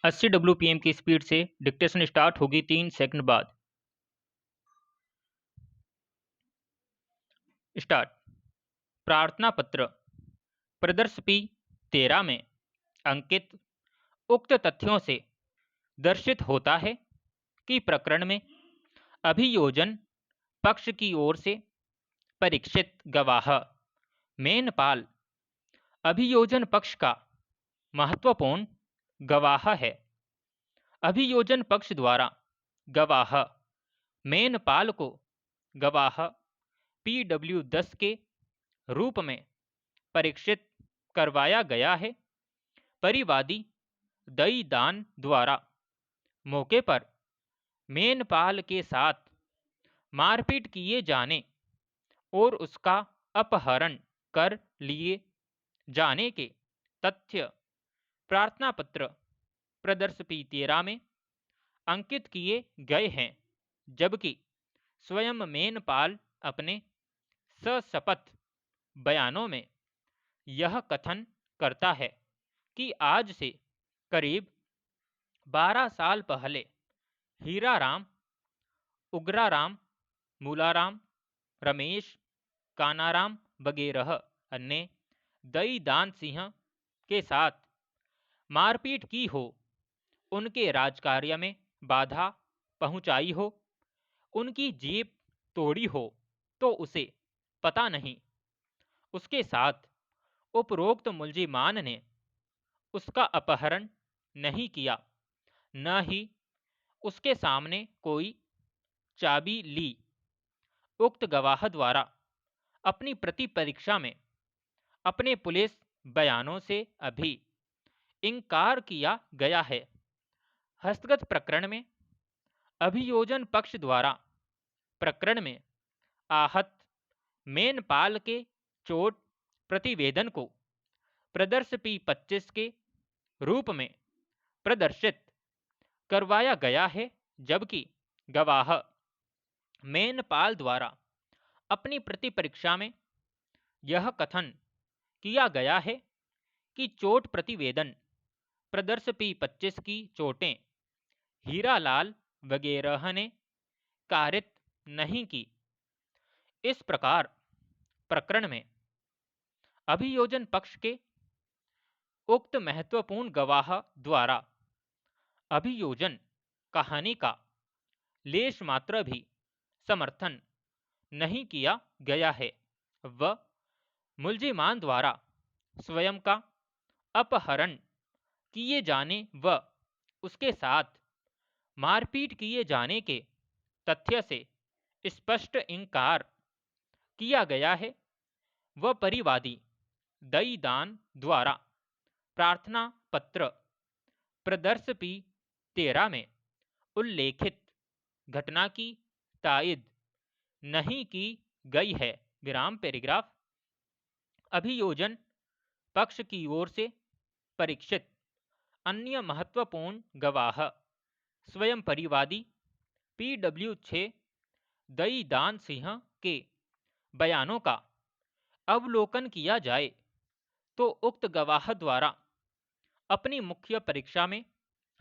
80 WPM की speed से dictation start होगी 3 सेकंड बाद। स्टार्ट। प्रार्थना पत्र प्रदर्श P13 में अंकित उक्त तथ्यों से दर्शित होता है कि प्रकरण में अभियोजन पक्ष की ओर से परीक्षित गवाह मेनपाल अभियोजन पक्ष का महत्वपूर्ण गवाह है। अभियोजन पक्ष द्वारा गवाह मेनपाल को गवाह PW10 के रूप में परीक्षित करवाया गया है। परिवादी दई दान द्वारा मौके पर मेनपाल के साथ मारपीट किए जाने और उसका अपहरण कर लिए जाने के तथ्य प्रार्थना पत्र प्रदर्श P13 में अंकित किए गए हैं, जबकि स्वयं मेनपाल अपने सशपथ बयानों में यह कथन करता है कि आज से करीब 12 साल पहले हीराराम, उग्राराम, मूलाराम, रमेश, कानाराम वगैरह अन्य दई दान सिंह के साथ मारपीट की हो, उनके राजकार्य में बाधा पहुंचाई हो, उनकी जीप तोड़ी हो तो उसे पता नहीं। उसके साथ उपरोक्त मुलजिमान ने उसका अपहरण नहीं किया, न ही उसके सामने कोई चाबी ली। उक्त गवाह द्वारा अपनी प्रति परीक्षा में अपने पुलिस बयानों से अभी इनकार किया गया है। हस्तगत प्रकरण में अभियोजन पक्ष द्वारा प्रकरण में आहत मेनपाल के चोट प्रतिवेदन को प्रदर्श P25 के रूप में प्रदर्शित करवाया गया है, जबकि गवाह मेनपाल द्वारा अपनी प्रति परीक्षा में यह कथन किया गया है कि चोट प्रतिवेदन प्रदर्श P25 की चोटें हीरालाल वगैरह ने कारित नहीं की। इस प्रकार प्रकरण में अभियोजन पक्ष के उक्त महत्वपूर्ण गवाह द्वारा अभियोजन कहानी का लेश मात्र भी समर्थन नहीं किया गया है व मुलजिमान द्वारा स्वयं का अपहरण किए जाने व उसके साथ मारपीट किए जाने के तथ्य से स्पष्ट इनकार किया गया है व परिवादी दई दान द्वारा प्रार्थना पत्र प्रदर्श P13 में उल्लेखित घटना की तायद नहीं की गई है। विराम पैराग्राफ। अभियोजन पक्ष की ओर से परीक्षित अन्य महत्वपूर्ण गवाह स्वयं परिवादी PW6 दई दान सिंह के बयानों का अवलोकन किया जाए तो उक्त गवाह द्वारा अपनी मुख्य परीक्षा में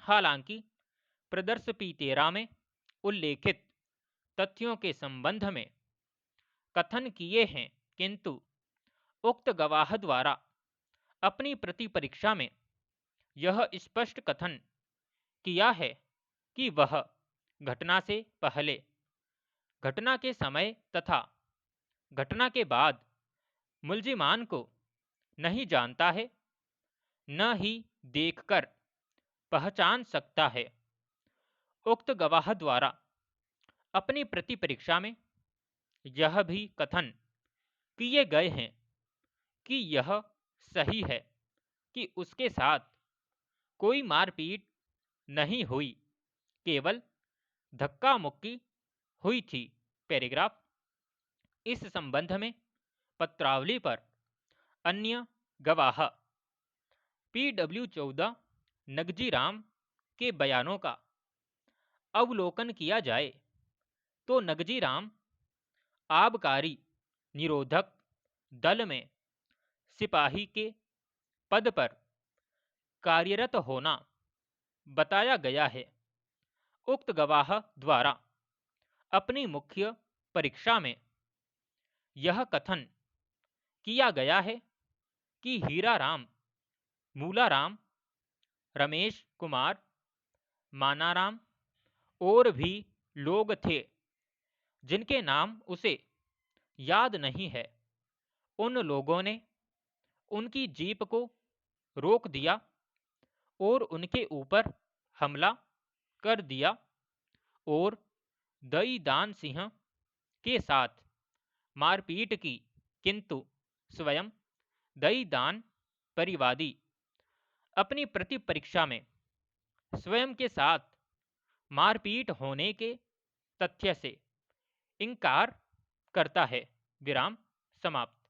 हालांकि प्रदर्श P13 में उल्लेखित तथ्यों के संबंध में कथन किए हैं, किंतु उक्त गवाह द्वारा अपनी प्रति परीक्षा में यह स्पष्ट कथन किया है कि वह घटना से पहले, घटना के समय तथा घटना के बाद मुलजिमान को नहीं जानता है, न ही देखकर पहचान सकता है। उक्त गवाह द्वारा अपनी प्रति परीक्षा में यह भी कथन किए गए हैं कि यह सही है कि उसके साथ कोई मारपीट नहीं हुई, केवल धक्का मुक्की हुई थी। पैराग्राफ। इस संबंध में पत्रावली पर अन्य गवाह PW14 नगजीराम के बयानों का अवलोकन किया जाए तो नगजीराम आबकारी निरोधक दल में सिपाही के पद पर कार्यरत होना बताया गया है। उक्त गवाह द्वारा अपनी मुख्य परीक्षा में यह कथन किया गया है कि हीराराम, मूलाराम, रमेश कुमार, मानाराम और भी लोग थे जिनके नाम उसे याद नहीं है। उन लोगों ने उनकी जीप को रोक दिया और उनके ऊपर हमला कर दिया और दई दान सिंह के साथ मारपीट की, किंतु स्वयं दई दान परिवादी अपनी प्रति परीक्षा में स्वयं के साथ मारपीट होने के तथ्य से इनकार करता है। विराम समाप्त।